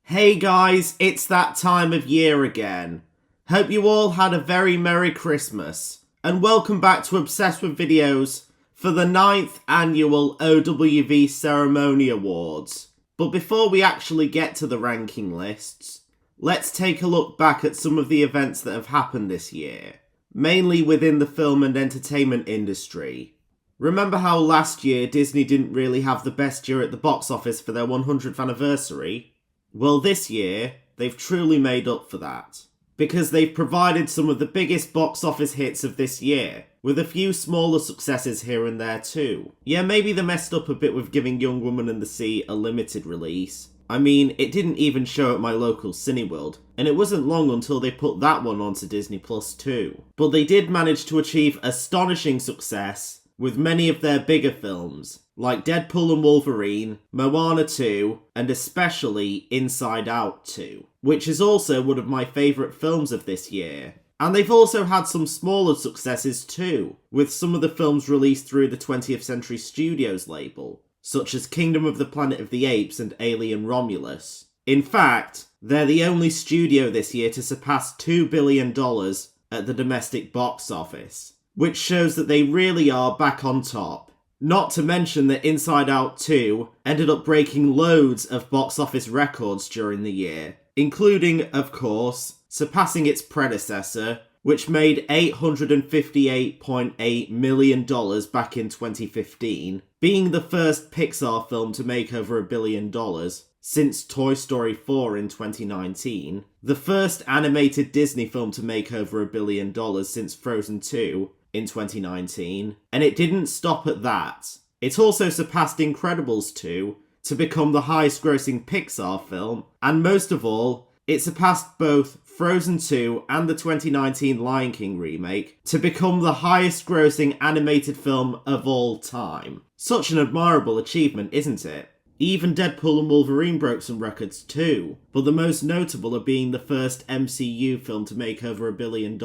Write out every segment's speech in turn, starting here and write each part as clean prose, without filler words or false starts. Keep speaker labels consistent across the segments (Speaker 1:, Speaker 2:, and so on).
Speaker 1: Hey guys, it's that time of year again. Hope you all had a very Merry Christmas, and welcome back to Obsessed with Videos for the 9th Annual OWV Ceremony Awards. But before we actually get to the ranking lists, let's take a look back at some of the events that have happened this year, mainly within the film and entertainment industry. Remember how last year Disney didn't really have the best year at the box office for their 100th anniversary? Well, this year, they've truly made up for that, because they've provided some of the biggest box office hits of this year, with a few smaller successes here and there too. Yeah, maybe they messed up a bit with giving Young Woman and the Sea a limited release. I mean, it didn't even show at my local Cineworld, and it wasn't long until they put that one onto Disney Plus too. But they did manage to achieve astonishing success with many of their bigger films, like Deadpool and Wolverine, Moana 2, and especially Inside Out 2, which is also one of my favourite films of this year. And they've also had some smaller successes too, with some of the films released through the 20th Century Studios label, such as Kingdom of the Planet of the Apes and Alien Romulus. In fact, they're the only studio this year to surpass $2 billion at the domestic box office, which shows that they really are back on top. Not to mention that Inside Out 2 ended up breaking loads of box office records during the year, including, of course, surpassing its predecessor, which made $858.8 million back in 2015, being the first Pixar film to make over $1 billion since Toy Story 4 in 2019, the first animated Disney film to make over $1 billion since Frozen 2 in 2019, and it didn't stop at that. It also surpassed Incredibles 2 to become the highest grossing Pixar film, and most of all, it surpassed both Frozen 2 and the 2019 Lion King remake to become the highest grossing animated film of all time. Such an admirable achievement, isn't it? Even Deadpool and Wolverine broke some records too, but the most notable are being the first MCU film to make over $1 billion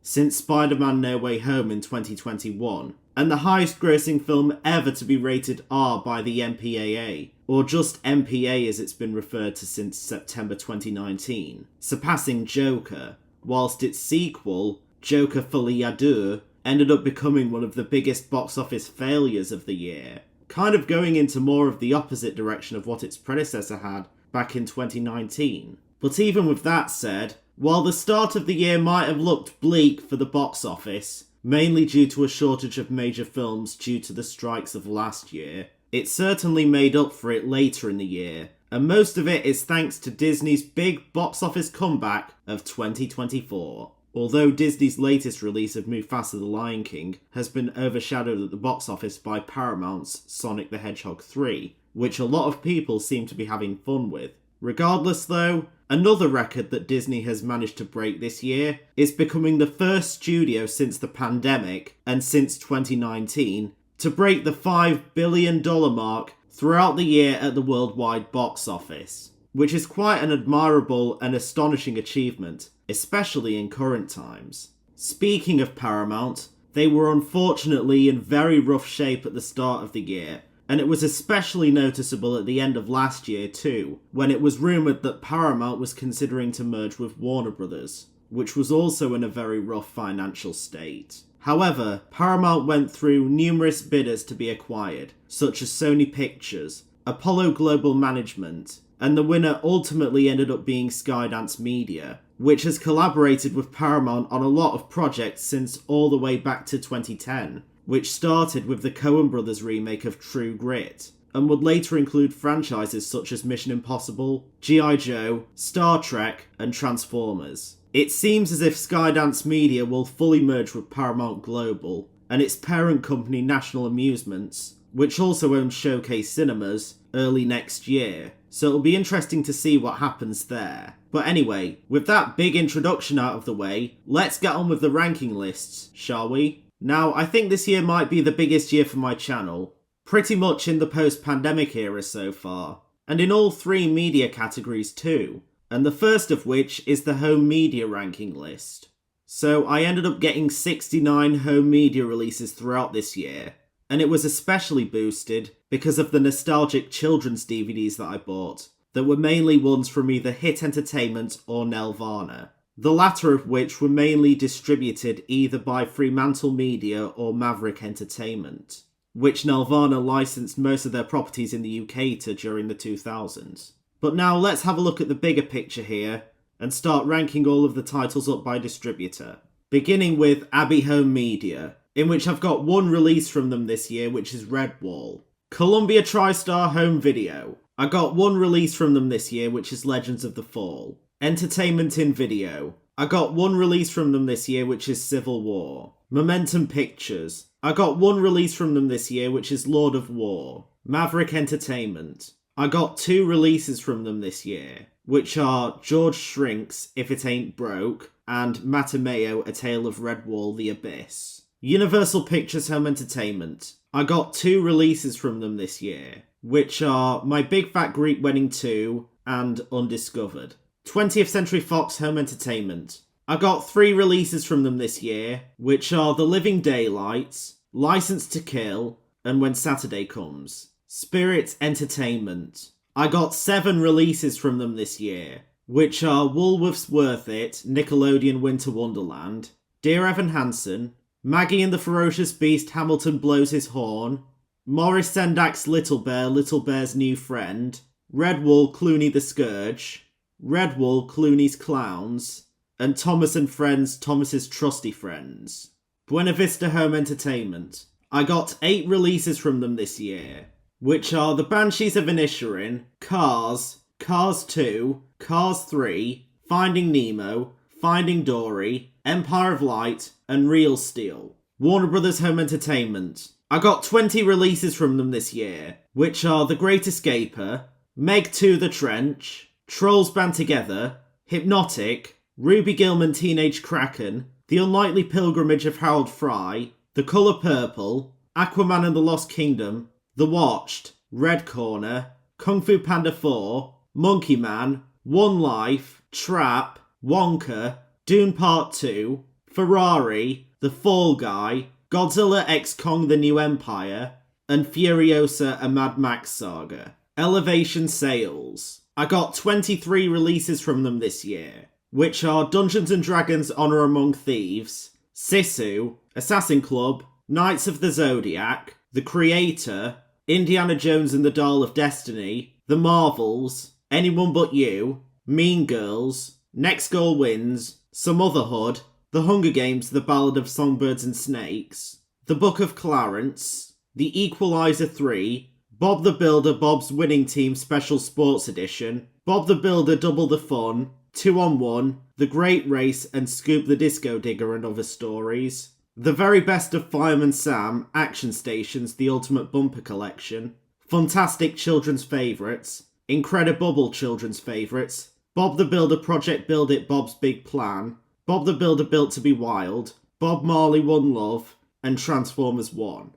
Speaker 1: since Spider-Man No Way Home in 2021, and the highest grossing film ever to be rated R by the MPAA, or just MPA as it's been referred to since September 2019, surpassing Joker, whilst its sequel, Joker Folie à Deux, ended up becoming one of the biggest box office failures of the year, kind of going into more of the opposite direction of what its predecessor had back in 2019. But even with that said, while the start of the year might have looked bleak for the box office, mainly due to a shortage of major films due to the strikes of last year, it certainly made up for it later in the year, and most of it is thanks to Disney's big box office comeback of 2024. Although Disney's latest release of Mufasa the Lion King has been overshadowed at the box office by Paramount's Sonic the Hedgehog 3, which a lot of people seem to be having fun with. Regardless though, another record that Disney has managed to break this year is becoming the first studio since the pandemic and since 2019 to break the $5 billion mark throughout the year at the worldwide box office, which is quite an admirable and astonishing achievement, especially in current times. Speaking of Paramount, they were unfortunately in very rough shape at the start of the year, and it was especially noticeable at the end of last year too, when it was rumoured that Paramount was considering to merge with Warner Brothers, which was also in a very rough financial state. However, Paramount went through numerous bidders to be acquired, such as Sony Pictures, Apollo Global Management, and the winner ultimately ended up being Skydance Media, which has collaborated with Paramount on a lot of projects since all the way back to 2010. Which started with the Coen Brothers remake of True Grit, and would later include franchises such as Mission Impossible, G.I. Joe, Star Trek, and Transformers. It seems as if Skydance Media will fully merge with Paramount Global, and its parent company National Amusements, which also owns Showcase Cinemas, early next year, so it'll be interesting to see what happens there. But anyway, with that big introduction out of the way, let's get on with the ranking lists, shall we? Now, I think this year might be the biggest year for my channel, pretty much in the post-pandemic era so far, and in all three media categories too, and the first of which is the home media ranking list. So I ended up getting 69 home media releases throughout this year, and it was especially boosted because of the nostalgic children's DVDs that I bought, that were mainly ones from either Hit Entertainment or Nelvana, the latter of which were mainly distributed either by Fremantle Media or Maverick Entertainment, which Nelvana licensed most of their properties in the UK to during the 2000s. But now let's have a look at the bigger picture here and start ranking all of the titles up by distributor. Beginning with Abbey Home Media, in which I've got one release from them this year, which is Redwall. Columbia TriStar Home Video. I got one release from them this year, which is Legends of the Fall. Entertainment in Video. I got one release from them this year, which is Civil War. Momentum Pictures. I got one release from them this year, which is Lord of War. Maverick Entertainment. I got two releases from them this year, which are George Shrinks, If It Ain't Broke, and Matameo, A Tale of Redwall, The Abyss. Universal Pictures Home Entertainment. I got two releases from them this year, which are My Big Fat Greek Wedding 2 and Undiscovered. 20th Century Fox Home Entertainment. I got three releases from them this year, which are The Living Daylights, License to Kill, and When Saturday Comes. Spirit Entertainment. I got 7 releases from them this year, which are Woolworth's Worth It, Nickelodeon Winter Wonderland, Dear Evan Hansen, Maggie and the Ferocious Beast, Hamilton Blows His Horn, Maurice Sendak's Little Bear, Little Bear's New Friend, Redwall, Clooney the Scourge, Redwall, Clooney's Clowns, and Thomas and Friends, Thomas's Trusty Friends. Buena Vista Home Entertainment. I got 8 releases from them this year, which are The Banshees of Inisherin, Cars, Cars 2, Cars 3, Finding Nemo, Finding Dory, Empire of Light, and Real Steel. Warner Brothers Home Entertainment. I got 20 releases from them this year, which are The Great Escaper, Meg 2 The Trench, Trolls Band Together, Hypnotic, Ruby Gillman Teenage Kraken, The Unlikely Pilgrimage of Harold Fry, The Colour Purple, Aquaman and the Lost Kingdom, The Watched, Red Corner, Kung Fu Panda 4, Monkey Man, One Life, Trap, Wonka, Dune Part 2, Ferrari, The Fall Guy, Godzilla x Kong The New Empire, and Furiosa A Mad Max Saga. Elevation Sales. I got 23 releases from them this year, which are Dungeons & Dragons Honor Among Thieves, Sisu, Assassin Club, Knights of the Zodiac, The Creator, Indiana Jones and the Dial of Destiny, The Marvels, Anyone But You, Mean Girls, Next Goal Wins, Some Otherhood, The Hunger Games, The Ballad of Songbirds and Snakes, The Book of Clarence, The Equalizer 3, Bob the Builder Bob's Winning Team Special Sports Edition, Bob the Builder Double the Fun, 2 on 1, The Great Race and Scoop the Disco Digger and Other Stories, The Very Best of Fireman Sam, Action Stations, The Ultimate Bumper Collection, Fantastic Children's Favourites, Incredible Children's Favourites, Bob the Builder Project Build It Bob's Big Plan, Bob the Builder Built to be Wild, Bob Marley One Love, and Transformers 1.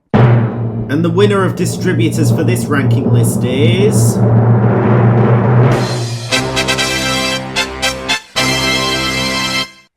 Speaker 1: And the winner of distributors for this ranking list is...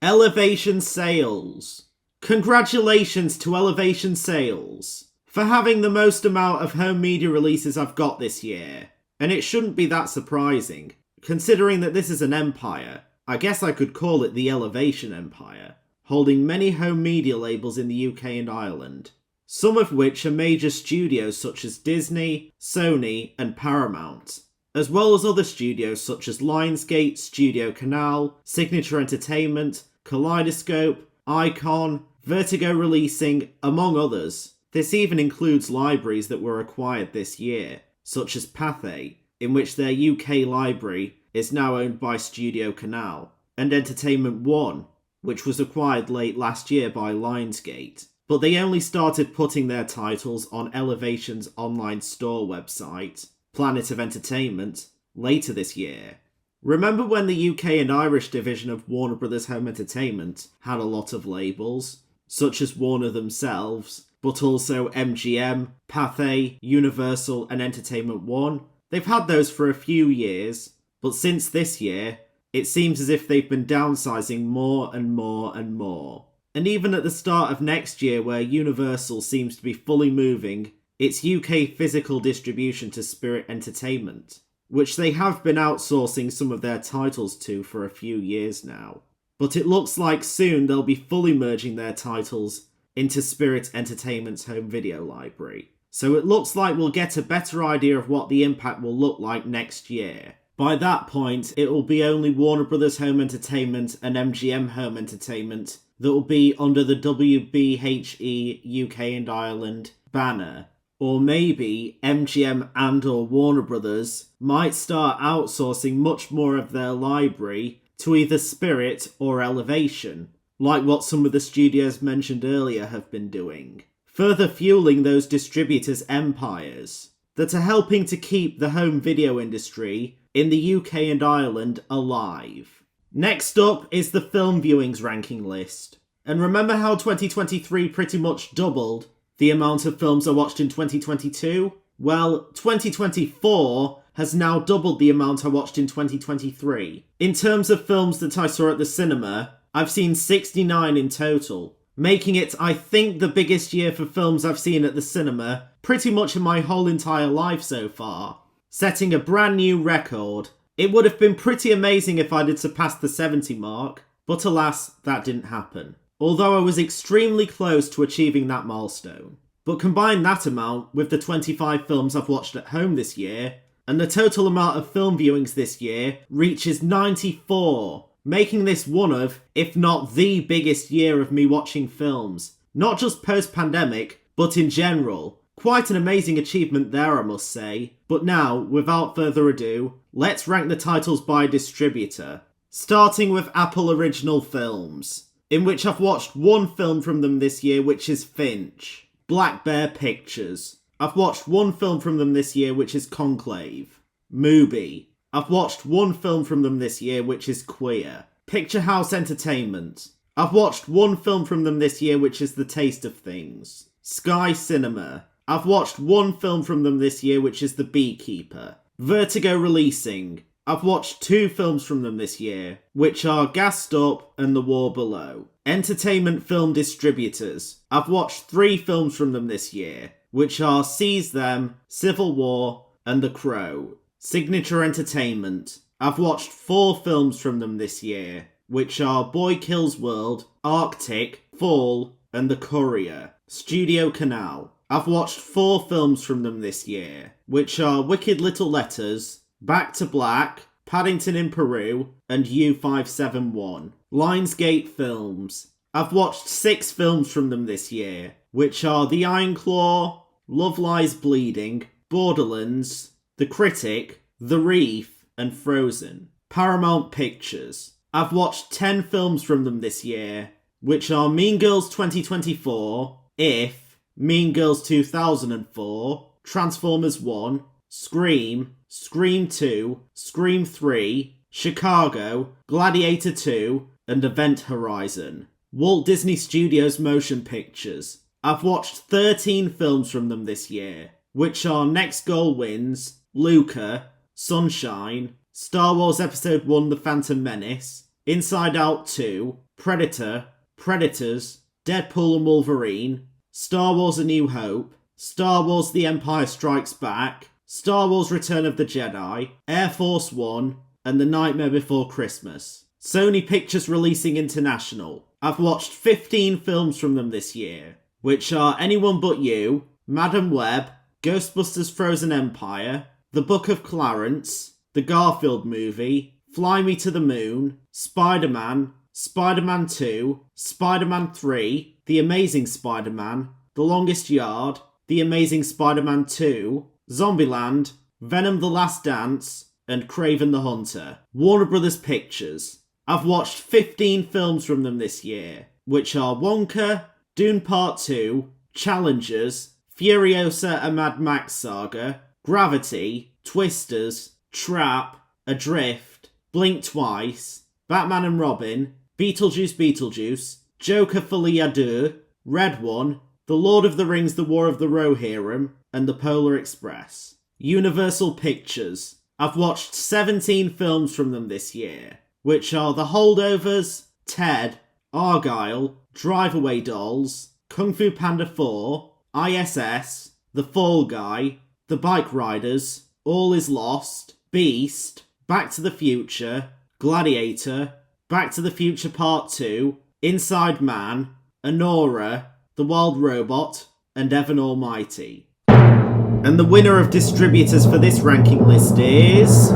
Speaker 1: Elevation Sales. Congratulations to Elevation Sales for having the most amount of home media releases I've got this year. And it shouldn't be that surprising, considering that this is an empire. I guess I could call it the Elevation Empire, holding many home media labels in the UK and Ireland, some of which are major studios such as Disney, Sony, and Paramount, as well as other studios such as Lionsgate, Studio Canal, Signature Entertainment, Kaleidoscope, Icon, Vertigo Releasing, among others. This even includes libraries that were acquired this year, such as Pathé, in which their UK library is now owned by Studio Canal, and Entertainment One, which was acquired late last year by Lionsgate. But they only started putting their titles on Elevation's online store website, Planet of Entertainment, later this year. Remember when the UK and Irish division of Warner Brothers Home Entertainment had a lot of labels, such as Warner themselves, but also MGM, Pathé, Universal, and Entertainment One? They've had those for a few years, but since this year, it seems as if they've been downsizing more and more and more. And even at the start of next year, where Universal seems to be fully moving its UK physical distribution to Spirit Entertainment, which they have been outsourcing some of their titles to for a few years now. But it looks like soon they'll be fully merging their titles into Spirit Entertainment's home video library. So it looks like we'll get a better idea of what the impact will look like next year. By that point, it will be only Warner Brothers Home Entertainment and MGM Home Entertainment that will be under the WBHE UK and Ireland banner. Or maybe MGM and or Warner Brothers might start outsourcing much more of their library to either Spirit or Elevation, like what some of the studios mentioned earlier have been doing, further fueling those distributors' empires that are helping to keep the home video industry in the UK and Ireland alive. Next up is the film viewings ranking list. And remember how 2023 pretty much doubled the amount of films I watched in 2022? Well, 2024 has now doubled the amount I watched in 2023. In terms of films that I saw at the cinema, I've seen 69 in total, making it, I think, the biggest year for films I've seen at the cinema pretty much in my whole entire life so far, setting a brand new record. It would have been pretty amazing if I did surpass the 70 mark, but alas, that didn't happen. Although I was extremely close to achieving that milestone. But combine that amount with the 25 films I've watched at home this year, and the total amount of film viewings this year reaches 94, making this one of, if not the biggest year of me watching films. Not just post-pandemic, but in general. Quite an amazing achievement there, I must say. But now, without further ado, let's rank the titles by distributor. Starting with Apple Original Films, in which I've watched one film from them this year, which is Finch. Black Bear Pictures. I've watched one film from them this year, which is Conclave. Mubi. I've watched one film from them this year, which is Queer. Picture House Entertainment. I've watched one film from them this year, which is The Taste of Things. Sky Cinema. I've watched one film from them this year, which is The Beekeeper. Vertigo Releasing. I've watched two films from them this year, which are Gassed Up and The War Below. Entertainment Film Distributors. I've watched three films from them this year, which are Seize Them, Civil War, and The Crow. Signature Entertainment. I've watched four films from them this year, which are Boy Kills World, Arctic, Fall, and The Courier. Studio Canal. I've watched four films from them this year, which are Wicked Little Letters, Back to Black, Paddington in Peru, and U571. Lionsgate Films. I've watched six films from them this year, which are The Iron Claw, Love Lies Bleeding, Borderlands, The Critic, The Reef, and Frozen. Paramount Pictures. I've watched 10 films from them this year, which are Mean Girls 2024, If, Mean Girls 2004, Transformers 1, Scream, Scream 2, Scream 3, Chicago, Gladiator 2, and Event Horizon. Walt Disney Studios Motion Pictures. I've watched 13 films from them this year, which are Next Goal Wins, Luca, Sunshine, Star Wars Episode 1 The Phantom Menace, Inside Out 2, Predator, Predators, Deadpool and Wolverine, Star Wars A New Hope, Star Wars The Empire Strikes Back, Star Wars Return of the Jedi, Air Force One, and The Nightmare Before Christmas. Sony Pictures Releasing International. I've watched 15 films from them this year, which are Anyone But You, Madam Web, Ghostbusters Frozen Empire, The Book of Clarence, The Garfield Movie, Fly Me to the Moon, Spider-Man, Spider-Man 2, Spider-Man 3, The Amazing Spider-Man, The Longest Yard, The Amazing Spider-Man 2, Zombieland, Venom The Last Dance, and Kraven the Hunter. Warner Brothers Pictures. I've watched 15 films from them this year, which are Wonka, Dune Part 2, Challengers, Furiosa A Mad Max Saga, Gravity, Twisters, Trap, Adrift, Blink Twice, Batman and Robin, Beetlejuice, Joker Folie à Deux, Red One, The Lord of the Rings The War of the Rohirrim, and The Polar Express. Universal Pictures. I've watched 17 films from them this year, which are The Holdovers, Ted, Argyle, Drive Away Dolls, Kung Fu Panda 4, ISS, The Fall Guy, The Bike Riders, All Is Lost, Beast, Back to the Future, Gladiator, Back to the Future Part 2, Inside Man, Anora, The Wild Robot, and Evan Almighty. And the winner of distributors for this ranking list is...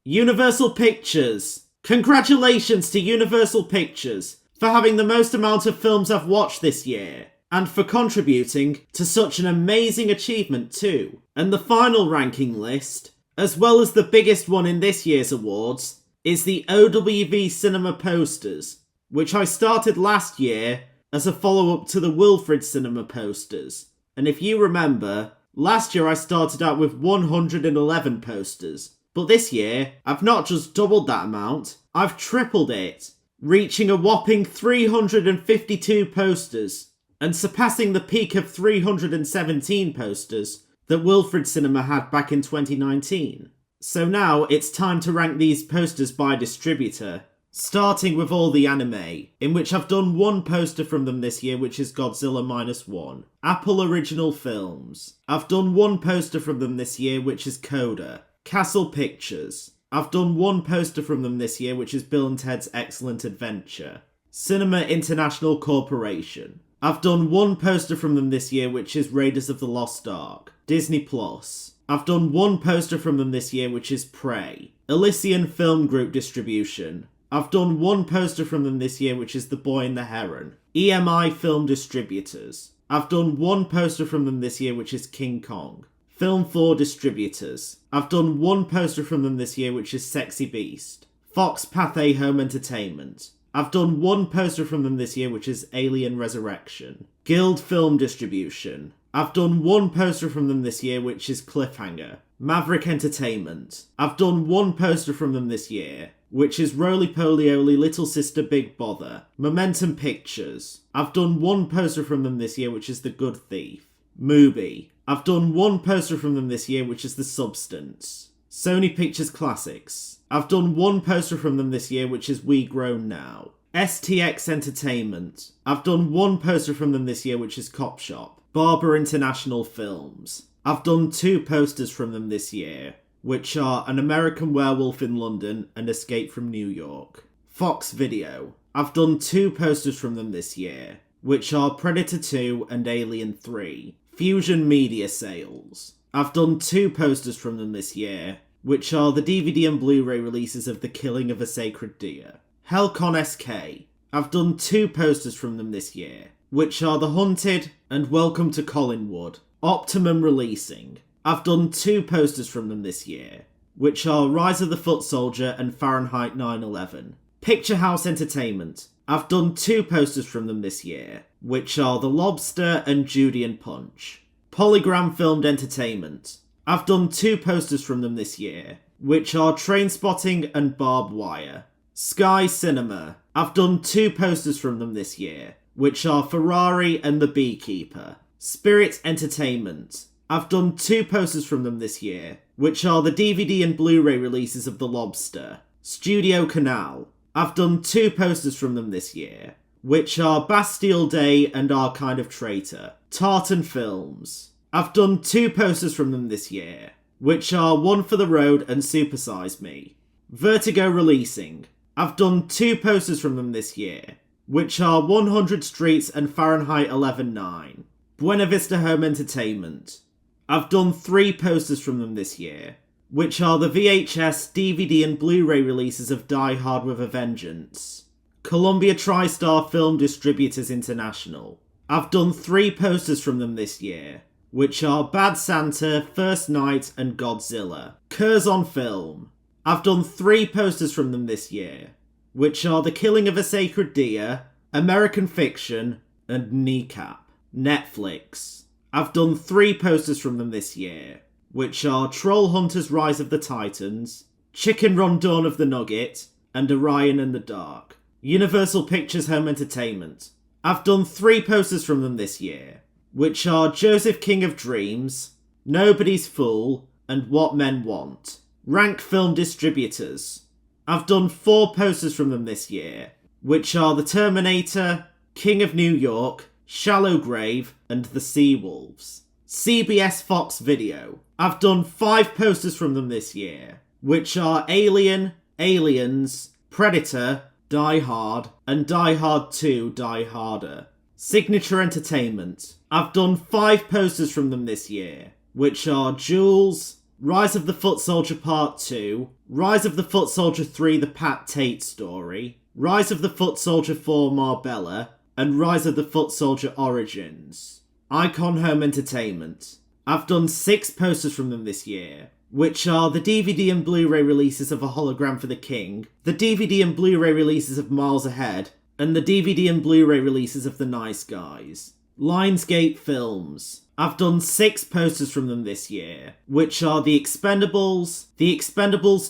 Speaker 1: Universal Pictures. Congratulations to Universal Pictures for having the most amount of films I've watched this year, and for contributing to such an amazing achievement too. And the final ranking list, as well as the biggest one in this year's awards, is the OWV Cinema Posters, which I started last year as a follow-up to the Wilfred Cinema Posters. And if you remember, last year I started out with 111 posters. But this year, I've not just doubled that amount, I've tripled it, reaching a whopping 352 posters, and surpassing the peak of 317 posters that Wilfred Cinema had back in 2019. So now it's time to rank these posters by distributor, starting with all the anime, in which I've done one poster from them this year, which is Godzilla -1. Apple Original Films. I've done one poster from them this year, which is Coda. Castle Pictures. I've done one poster from them this year, which is Bill and Ted's Excellent Adventure. Cinema International Corporation. I've done one poster from them this year, which is Raiders of the Lost Ark. Disney Plus. I've done one poster from them this year, which is Prey. Elysian Film Group Distribution. I've done one poster from them this year, which is The Boy and the Heron. EMI Film Distributors. I've done one poster from them this year, which is King Kong. Film 4 Distributors. I've done one poster from them this year, which is Sexy Beast. Fox Pathé Home Entertainment. I've done one poster from them this year, which is Alien Resurrection. Guild Film Distribution. I've done one poster from them this year, which is Cliffhanger. Maverick Entertainment. I've done one poster from them this year, which is Roly Poly Oly Little Sister Big Bother. Momentum Pictures. I've done one poster from them this year, which is The Good Thief. Mubi. I've done one poster from them this year, which is The Substance. Sony Pictures Classics. I've done one poster from them this year, which is We Grown Now. STX Entertainment. I've done one poster from them this year, which is Cop Shop. Barber International Films. I've done two posters from them this year, which are An American Werewolf in London and Escape from New York. Fox Video. I've done two posters from them this year, which are Predator 2 and Alien 3. Fusion Media Sales. I've done two posters from them this year, which are the DVD and Blu-ray releases of The Killing of a Sacred Deer. Hellcon SK. I've done two posters from them this year, which are The Hunted and Welcome to Collinwood. Optimum Releasing. I've done two posters from them this year, which are Rise of the Foot Soldier and Fahrenheit 9/11. Picture House Entertainment. I've done two posters from them this year, which are The Lobster and Judy and Punch. Polygram Filmed Entertainment. I've done two posters from them this year, which are Trainspotting and Barbed Wire. Sky Cinema. I've done two posters from them this year, which are Ferrari and The Beekeeper. Spirit Entertainment. I've done two posters from them this year, which are the DVD and Blu-ray releases of The Lobster. Studio Canal. I've done two posters from them this year, which are Bastille Day and Our Kind of Traitor. Tartan Films. I've done two posters from them this year, which are One for the Road and Supersize Me. Vertigo Releasing. I've done two posters from them this year, which are 100 Streets and Fahrenheit 11/9. Buena Vista Home Entertainment. I've done three posters from them this year, which are the VHS, DVD and Blu-ray releases of Die Hard with a Vengeance. Columbia TriStar Film Distributors International. I've done three posters from them this year, which are Bad Santa, First Night and Godzilla. Curzon Film. I've done three posters from them this year, which are The Killing of a Sacred Deer, American Fiction and Kneecap. Netflix. I've done three posters from them this year, which are Troll Hunters Rise of the Titans, Chicken Run Dawn of the Nugget, and Orion and the Dark. Universal Pictures Home Entertainment. I've done three posters from them this year, which are Joseph King of Dreams, Nobody's Fool, and What Men Want. Rank Film Distributors. I've done four posters from them this year, which are The Terminator, King of New York, Shallow Grave, and The Seawolves. CBS Fox Video. I've done 5 posters from them this year, which are Alien, Aliens, Predator, Die Hard, and Die Hard 2, Die Harder. Signature Entertainment. I've done 5 posters from them this year, which are Jules, Rise of the Foot Soldier Part 2, Rise of the Foot Soldier 3 The Pat Tate Story, Rise of the Foot Soldier 4 Marbella, and Rise of the Foot Soldier Origins. Icon Home Entertainment. I've done 6 posters from them this year, which are the DVD and Blu-ray releases of A Hologram for the King, the DVD and Blu-ray releases of Miles Ahead, and the DVD and Blu-ray releases of The Nice Guys. Lionsgate Films. I've done 6 posters from them this year, which are The Expendables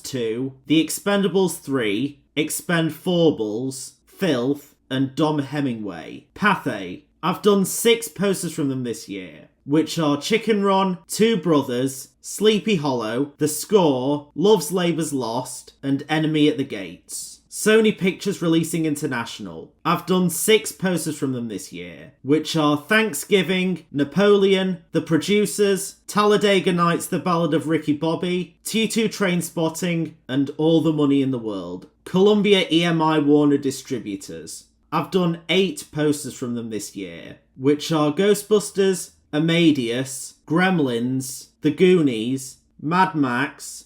Speaker 1: 2, The Expendables 3, Expendables, Filth, and Dom Hemingway. Pathé. I've done 6 posters from them this year, which are Chicken Run, Two Brothers, Sleepy Hollow, The Score, Love's Labour's Lost, and Enemy at the Gates. Sony Pictures Releasing International. I've done 6 posters from them this year, which are Thanksgiving, Napoleon, The Producers, Talladega Nights, The Ballad of Ricky Bobby, T2 Trainspotting, and All the Money in the World. Columbia EMI Warner Distributors. I've done 8 posters from them this year, which are Ghostbusters, Amadeus, Gremlins, The Goonies, Mad Max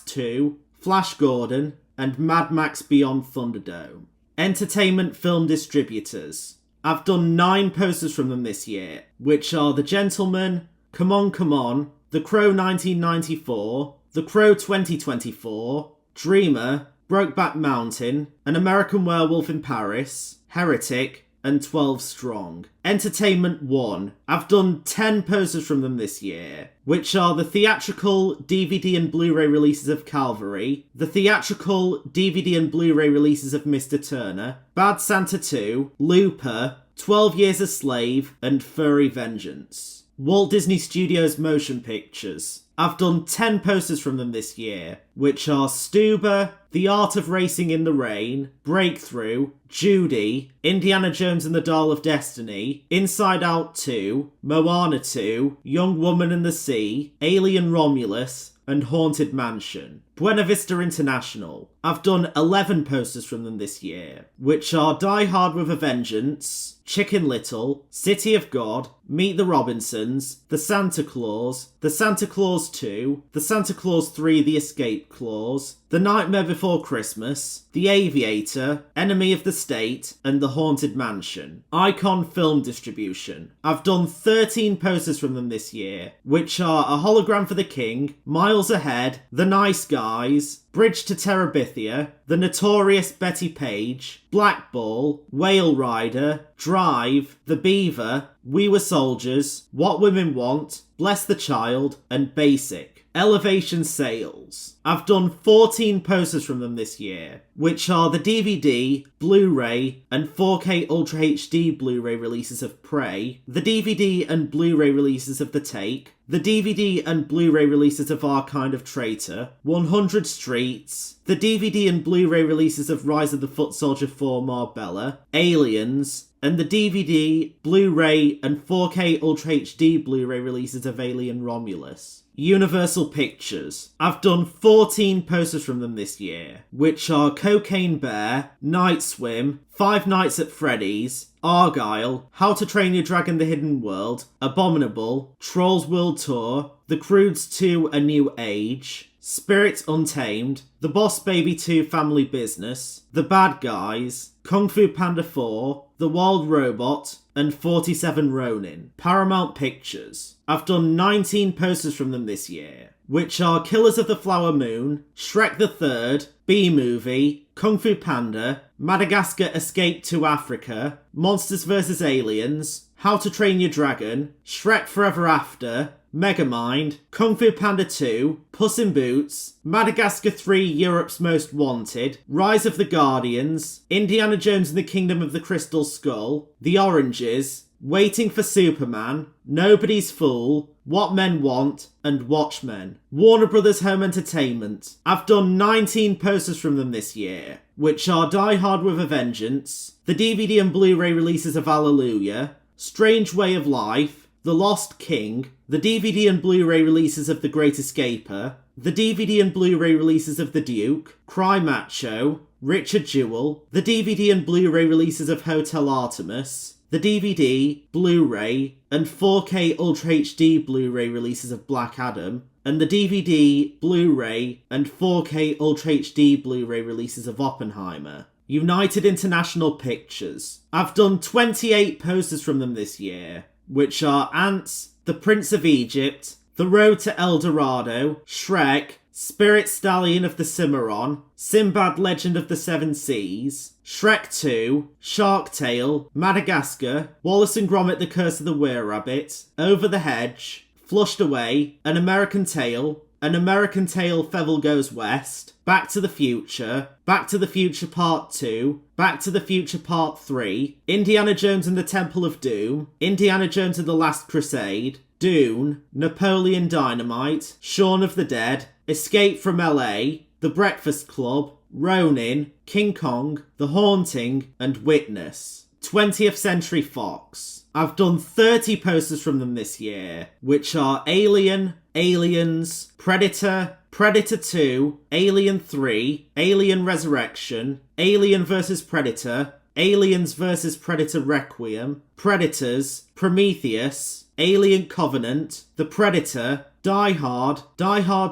Speaker 1: 2, Flash Gordon, and Mad Max Beyond Thunderdome. Entertainment Film Distributors. I've done 9 posters from them this year, which are The Gentleman, Come On Come On, The Crow 1994, The Crow 2024, Dreamer, Brokeback Mountain, An American Werewolf in Paris, Heretic, and 12 Strong. Entertainment One. I've done 10 posters from them this year, which are the theatrical DVD and Blu-ray releases of Calvary, the theatrical DVD and Blu-ray releases of Mr. Turner, Bad Santa 2, Looper, 12 Years a Slave, and Furry Vengeance. Walt Disney Studios Motion Pictures. I've done 10 posters from them this year, which are Stuber, The Art of Racing in the Rain, Breakthrough, Judy, Indiana Jones and the Dial of Destiny, Inside Out 2, Moana 2, Young Woman and the Sea, Alien Romulus, and Haunted Mansion. Buena Vista International. I've done 11 posters from them this year, which are Die Hard with a Vengeance, Chicken Little, City of God, Meet the Robinsons, The Santa Claus 2, The Santa Claus 3 The Escape Clause, The Nightmare Before Christmas, The Aviator, Enemy of the State, and The Haunted Mansion. Icon Film Distribution. I've done 13 posters from them this year, which are A Hologram for the King, Miles Ahead, The Nice Guys, Bridge to Terabithia, The Notorious Betty Page, Blackball, Whale Rider, Drive, The Beaver, We Were Soldiers, What Women Want, Bless the Child, and Basic. Elevation Sales. I've done 14 posters from them this year, which are the DVD, Blu-ray, and 4K Ultra HD Blu-ray releases of Prey, the DVD and Blu-ray releases of The Take, the DVD and Blu-ray releases of Our Kind of Traitor, 100 Streets, the DVD and Blu-ray releases of Rise of the Foot Soldier 4 Marbella, Aliens, and the DVD, Blu-ray, and 4K Ultra HD Blu-ray releases of Alien Romulus. Universal Pictures. I've done 14 posters from them this year, which are Cocaine Bear, Night Swim, Five Nights at Freddy's, Argyle, How to Train Your Dragon The Hidden World, Abominable, Trolls World Tour, The Croods 2 A New Age, Spirit Untamed, The Boss Baby 2 Family Business, The Bad Guys, Kung Fu Panda 4, The Wild Robot, and 47 Ronin. Paramount Pictures. I've done 19 posters from them this year, which are Killers of the Flower Moon, Shrek the Third, B-Movie, Kung Fu Panda, Madagascar Escape to Africa, Monsters vs. Aliens, How to Train Your Dragon, Shrek Forever After, Megamind, Kung Fu Panda 2, Puss in Boots, Madagascar 3 Europe's Most Wanted, Rise of the Guardians, Indiana Jones and the Kingdom of the Crystal Skull, The Oranges, Waiting for Superman, Nobody's Fool, What Men Want, and Watchmen. Warner Brothers Home Entertainment. I've done 19 posters from them this year, which are Die Hard with a Vengeance, the DVD and Blu-ray releases of Hallelujah, Strange Way of Life, The Lost King, the DVD and Blu-ray releases of The Great Escaper, the DVD and Blu-ray releases of The Duke, Cry Macho, Richard Jewell, the DVD and Blu-ray releases of Hotel Artemis, the DVD, Blu-ray, and 4K Ultra HD Blu-ray releases of Black Adam, and the DVD, Blu-ray, and 4K Ultra HD Blu-ray releases of Oppenheimer. United International Pictures. I've done 28 posters from them this year, which are Ants, The Prince of Egypt, The Road to El Dorado, Shrek, Spirit Stallion of the Cimarron, Sinbad Legend of the Seven Seas, Shrek 2, Shark Tale, Madagascar, Wallace and Gromit The Curse of the Were-Rabbit, Over the Hedge, Flushed Away, An American Tail, Fievel Goes West, Back to the Future Part 2, Back to the Future Part 3, Indiana Jones and the Temple of Doom, Indiana Jones and the Last Crusade, Dune, Napoleon Dynamite, Shaun of the Dead, Escape from LA, The Breakfast Club, Ronin, King Kong, The Haunting, and Witness. 20th Century Fox. I've done 30 posters from them this year, which are Alien, Aliens, Predator, Predator 2, Alien 3, Alien Resurrection, Alien vs Predator, Aliens vs Predator Requiem, Predators, Prometheus, Alien Covenant, The Predator, Die Hard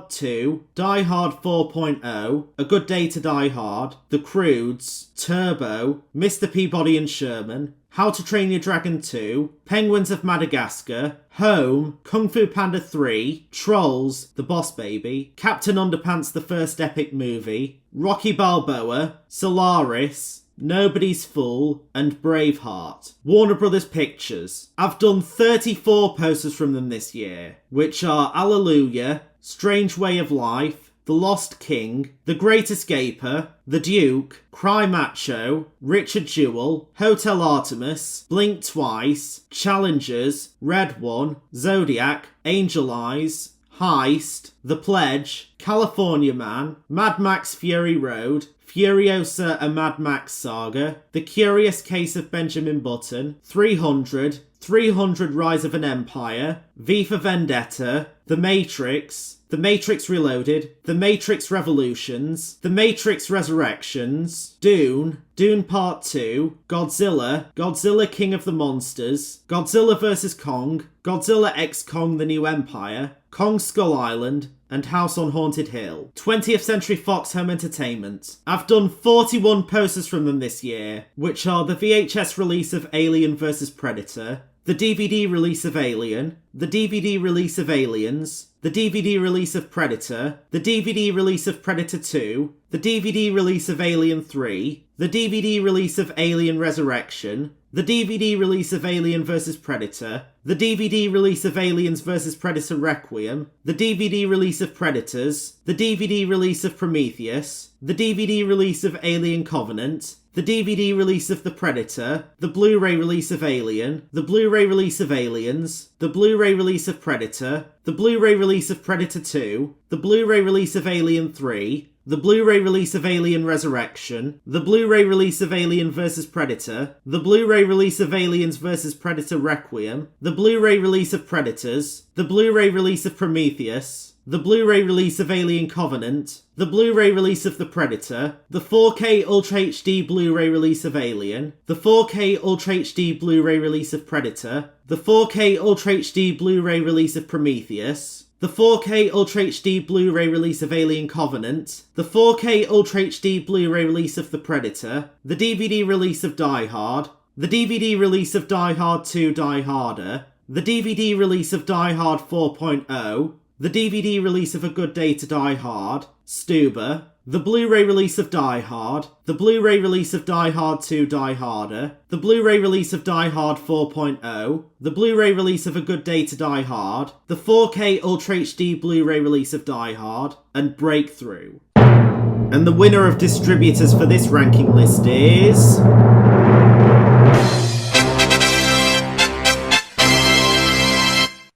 Speaker 1: 2, Die Hard 4.0, A Good Day to Die Hard, The Croods, Turbo, Mr. Peabody and Sherman, How to Train Your Dragon 2, Penguins of Madagascar, Home, Kung Fu Panda 3, Trolls, The Boss Baby, Captain Underpants The First Epic Movie, Rocky Balboa, Solaris, Nobody's Fool, and Braveheart. Warner Brothers Pictures. I've done 34 posters from them this year, which are Hallelujah, Strange Way of Life, The Lost King, The Great Escaper, The Duke, Cry Macho, Richard Jewell, Hotel Artemis, Blink Twice, Challengers, Red One, Zodiac, Angel Eyes, Heist, The Pledge, California Man, Mad Max Fury Road, Furiosa A Mad Max Saga, The Curious Case of Benjamin Button, 300, 300 Rise of an Empire, V for Vendetta, The Matrix Reloaded, The Matrix Revolutions, The Matrix Resurrections, Dune, Dune Part 2, Godzilla King of the Monsters, Godzilla vs. Kong, Godzilla x Kong The New Empire, Kong Skull Island, and House on Haunted Hill. 20th Century Fox Home Entertainment. I've done 41 posters from them this year, which are the VHS release of Alien vs. Predator, the DVD release of Alien, the DVD release of Aliens, the DVD release of Predator, the DVD release of Predator 2, the DVD release of Alien 3, the DVD release of Alien Resurrection, the DVD release of Alien vs. Predator, the DVD release of Aliens vs. Predator Requiem, the DVD release of Predators, the DVD release of Prometheus, the DVD release of Alien Covenant, the DVD release of The Predator, the Blu-ray release of Alien, the Blu-ray release of Aliens, the Blu-ray release of Predator, the Blu-ray release of Predator 2, the Blu-ray release of Alien 3, the Blu-ray release of Alien Resurrection, the Blu-ray release of Alien vs. Predator, the Blu-ray release of Aliens vs. Predator Requiem, the Blu-ray release of Predators, the Blu-ray release of Prometheus, the Blu-ray release of Alien Covenant, the Blu-ray release of The Predator, the 4K Ultra HD Blu-ray release of Alien, the 4K Ultra HD Blu-ray release of Predator, the 4K Ultra HD Blu-ray release of Prometheus, the 4K Ultra HD Blu-ray release of Alien Covenant, the 4K Ultra HD Blu-ray release of The Predator, the DVD release of Die Hard, the DVD release of Die Hard 2 Die Harder, the DVD release of Die Hard 4.0, the DVD release of A Good Day to Die Hard, Stuber, the Blu-ray release of Die Hard, the Blu-ray release of Die Hard 2 Die Harder, the Blu-ray release of Die Hard 4.0, the Blu-ray release of A Good Day to Die Hard, the 4K Ultra HD Blu-ray release of Die Hard, and Breakthrough. And the winner of distributors for this ranking list is...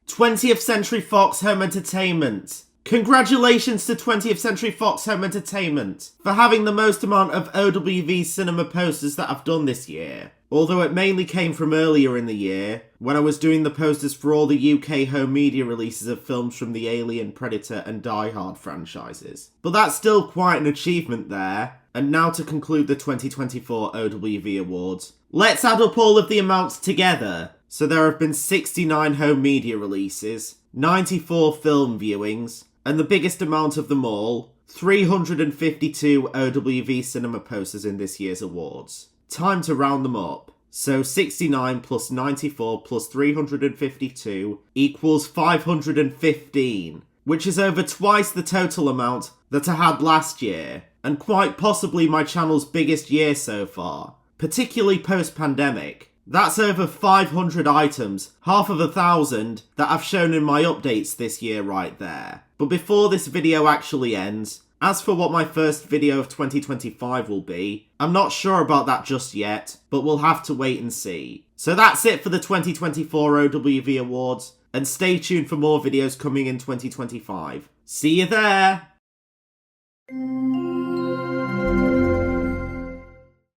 Speaker 1: 20th Century Fox Home Entertainment. Congratulations to 20th Century Fox Home Entertainment for having the most amount of OWV cinema posters that I've done this year. Although it mainly came from earlier in the year, when I was doing the posters for all the UK home media releases of films from the Alien, Predator and Die Hard franchises. But that's still quite an achievement there. And now to conclude the 2024 OWV Awards. Let's add up all of the amounts together. So there have been 69 home media releases, 94 film viewings, and the biggest amount of them all, 352 OWV cinema posters in this year's awards. Time to round them up. So 69 plus 94 plus 352 equals 515, which is over twice the total amount that I had last year, and quite possibly my channel's biggest year so far, particularly post-pandemic. That's over 500 items, half of 1,000, that I've shown in my updates this year right there. But before this video actually ends, as for what my first video of 2025 will be, I'm not sure about that just yet, but we'll have to wait and see. So that's it for the 2024 OWV Awards, and stay tuned for more videos coming in 2025. See you there!